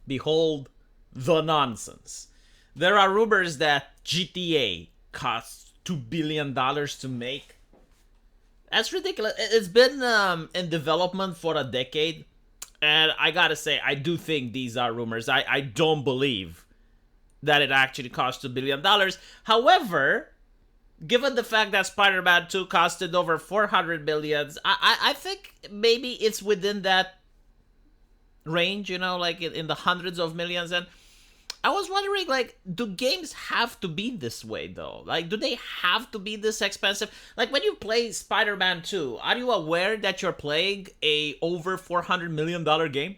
behold the nonsense. There are rumors that GTA costs $2 billion to make. That's ridiculous. It's been in development for a decade. And I gotta say, I do think these are rumors. I don't believe that it actually cost $2 billion. However, given the fact that Spider-Man 2 costed over 400 millions, I think maybe it's within that range, like in the hundreds of millions. And I was wondering, like, do games have to be this way, though? Like, do they have to be this expensive? Like, when you play Spider-Man 2, are you aware that you're playing a over $400 million game?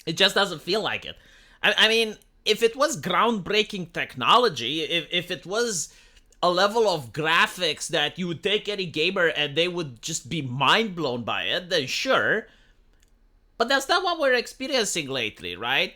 It just doesn't feel like it. I mean, if it was groundbreaking technology, if it was a level of graphics that you would take any gamer and they would just be mind blown by it, then sure. But that's not what we're experiencing lately, right?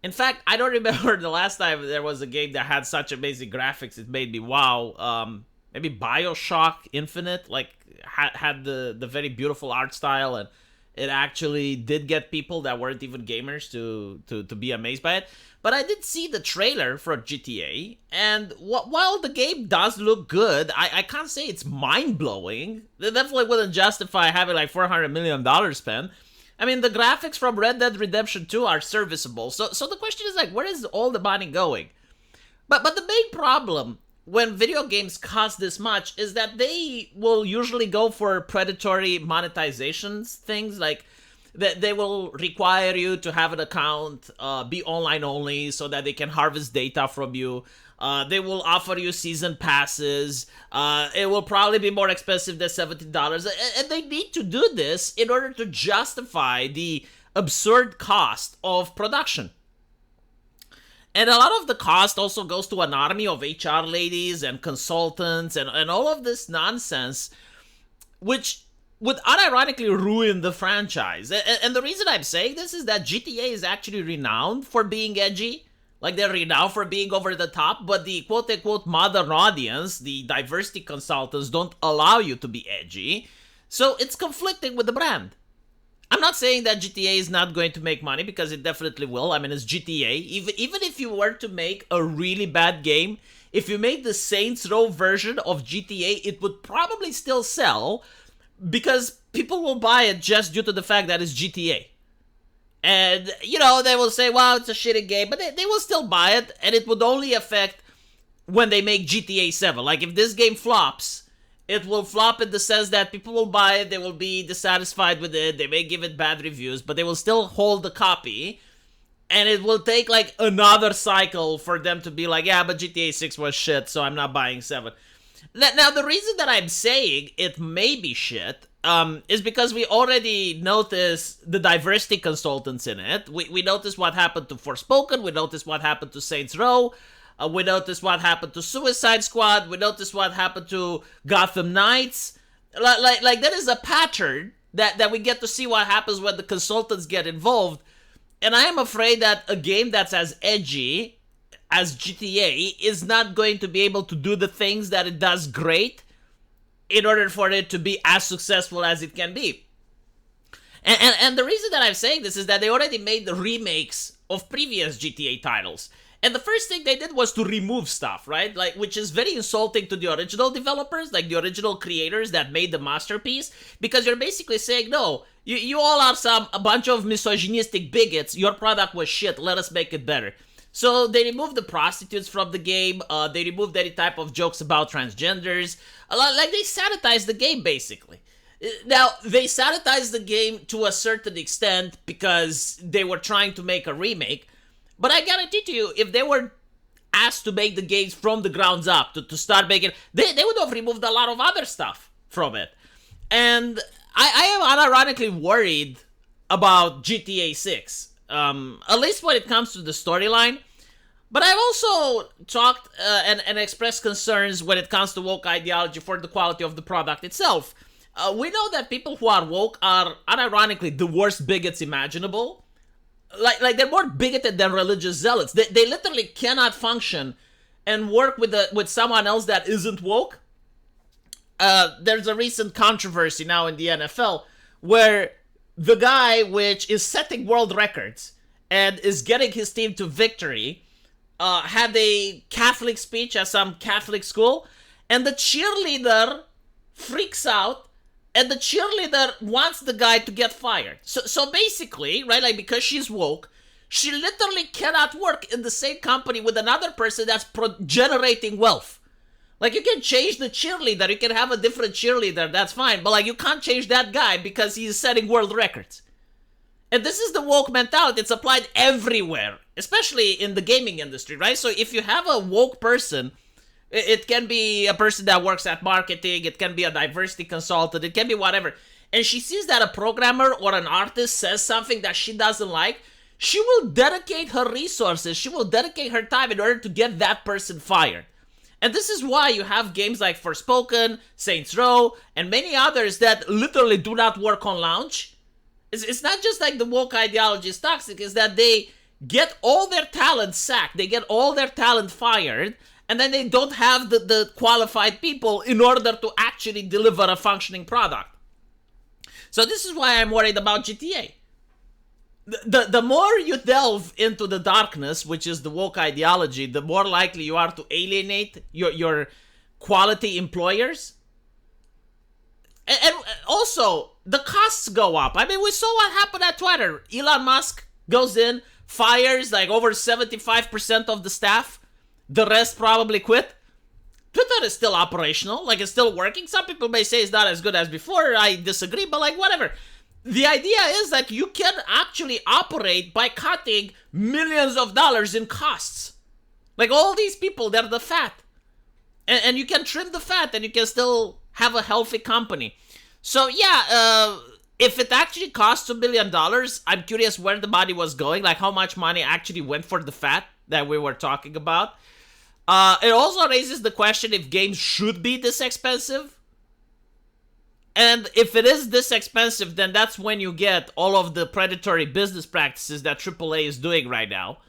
In fact, I don't remember the last time there was a game that had such amazing graphics. It made me wow. Maybe BioShock Infinite, like had the very beautiful art style, and it actually did get people that weren't even gamers to be amazed by it. But I did see the trailer for GTA, and while the game does look good, I can't say it's mind-blowing. It definitely wouldn't justify having like $400 million spent. I mean, the graphics from Red Dead Redemption 2 are serviceable. So the question is, like, where is all the money going? But the main problem when video games cost this much is that they will usually go for predatory monetizations things. Like, they will require you to have an account, be online only, so that they can harvest data from you. They will offer you season passes. It will probably be more expensive than $70. And they need to do this in order to justify the absurd cost of production. And a lot of the cost also goes to an army of HR ladies and consultants and all of this nonsense, which would unironically ruin the franchise. And the reason I'm saying this is that GTA is actually renowned for being edgy. Like, they're renowned for being over the top, but the quote-unquote modern audience, the diversity consultants, don't allow you to be edgy. So it's conflicting with the brand. I'm not saying that GTA is not going to make money, because it definitely will. I mean, it's GTA. Even if you were to make a really bad game, if you made the Saints Row version of GTA, it would probably still sell, because people will buy it just due to the fact that it's GTA. And, they will say, well, it's a shitty game, but they will still buy it, and it would only affect when they make GTA 7. Like, if this game flops, it will flop in the sense that people will buy it, they will be dissatisfied with it, they may give it bad reviews, but they will still hold the copy, and it will take, like, another cycle for them to be like, yeah, but GTA 6 was shit, so I'm not buying 7. Now, the reason that I'm saying it may be shit is because we already noticed the diversity consultants in it. We noticed what happened to Forspoken. We noticed what happened to Saints Row. We noticed what happened to Suicide Squad. We noticed what happened to Gotham Knights. Like there is a pattern that we get to see what happens when the consultants get involved. And I am afraid that a game that's as edgy as GTA is not going to be able to do the things that it does great in order for it to be as successful as it can be. And the reason that I'm saying this is that they already made the remakes of previous GTA titles. And the first thing they did was to remove stuff, right? Like, which is very insulting to the original developers, like the original creators that made the masterpiece, because you're basically saying, no, you all are a bunch of misogynistic bigots, your product was shit, let us make it better. So they removed the prostitutes from the game, they removed any type of jokes about transgenders, like they sanitized the game, basically. Now, they sanitized the game to a certain extent because they were trying to make a remake, but I guarantee to you, if they were asked to make the games from the grounds up, to start making, they would have removed a lot of other stuff from it. And I am unironically worried about GTA 6, at least when it comes to the storyline. But I've also talked and expressed concerns when it comes to woke ideology for the quality of the product itself. We know that people who are woke are unironically the worst bigots imaginable. Like they're more bigoted than religious zealots. They literally cannot function and work with someone else that isn't woke. There's a recent controversy now in the NFL where the guy which is setting world records and is getting his team to victory, had a Catholic speech at some Catholic school, and the cheerleader freaks out, and the cheerleader wants the guy to get fired. So basically, right, like, because she's woke, she literally cannot work in the same company with another person that's generating wealth. Like, you can change the cheerleader, you can have a different cheerleader, that's fine, but, like, you can't change that guy because he's setting world records. And this is the woke mentality. It's applied everywhere, especially in the gaming industry, right? So if you have a woke person, it can be a person that works at marketing, it can be a diversity consultant, it can be whatever, and she sees that a programmer or an artist says something that she doesn't like, she will dedicate her resources, she will dedicate her time in order to get that person fired. And this is why you have games like Forspoken, Saints Row, and many others that literally do not work on launch. It's not just like the woke ideology is toxic, it's that they get all their talent sacked, they get all their talent fired, and then they don't have the qualified people in order to actually deliver a functioning product. So this is why I'm worried about GTA. The more you delve into the darkness, which is the woke ideology, the more likely you are to alienate your quality employers. And also, the costs go up. I mean, we saw what happened at Twitter. Elon Musk goes in, fires like over 75% of the staff. The rest probably quit. Twitter is still operational, like it's still working. Some people may say it's not as good as before. I disagree, but like whatever. The idea is that you can actually operate by cutting millions of dollars in costs. Like all these people, they're the fat. And you can trim the fat and you can still have a healthy company. So yeah, if it actually costs $2 billion, I'm curious where the money was going. Like how much money actually went for the fat that we were talking about. It also raises the question if games should be this expensive. And if it is this expensive, then that's when you get all of the predatory business practices that AAA is doing right now.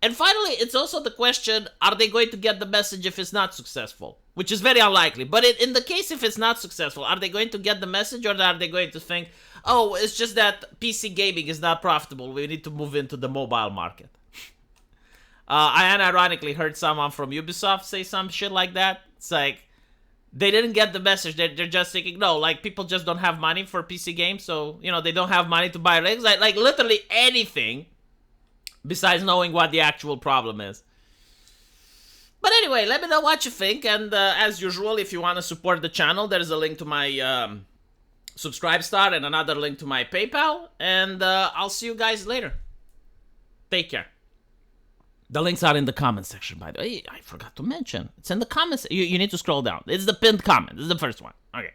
And finally, it's also the question, are they going to get the message if it's not successful? Which is very unlikely. But in the case if it's not successful, are they going to get the message, or are they going to think, oh, it's just that PC gaming is not profitable, we need to move into the mobile market? I unironically heard someone from Ubisoft say some shit like that. It's like, they didn't get the message. They're just thinking, no, like, people just don't have money for PC games, so, you know, they don't have money to buy rigs. Like literally anything besides knowing what the actual problem is. But anyway, let me know what you think, and as usual, if you want to support the channel, there's a link to my Subscribestar and another link to my PayPal, and I'll see you guys later. Take care. The links are in the comment section, by the way. I forgot to mention. It's in the comments. You need to scroll down. It's the pinned comment. This is the first one. Okay.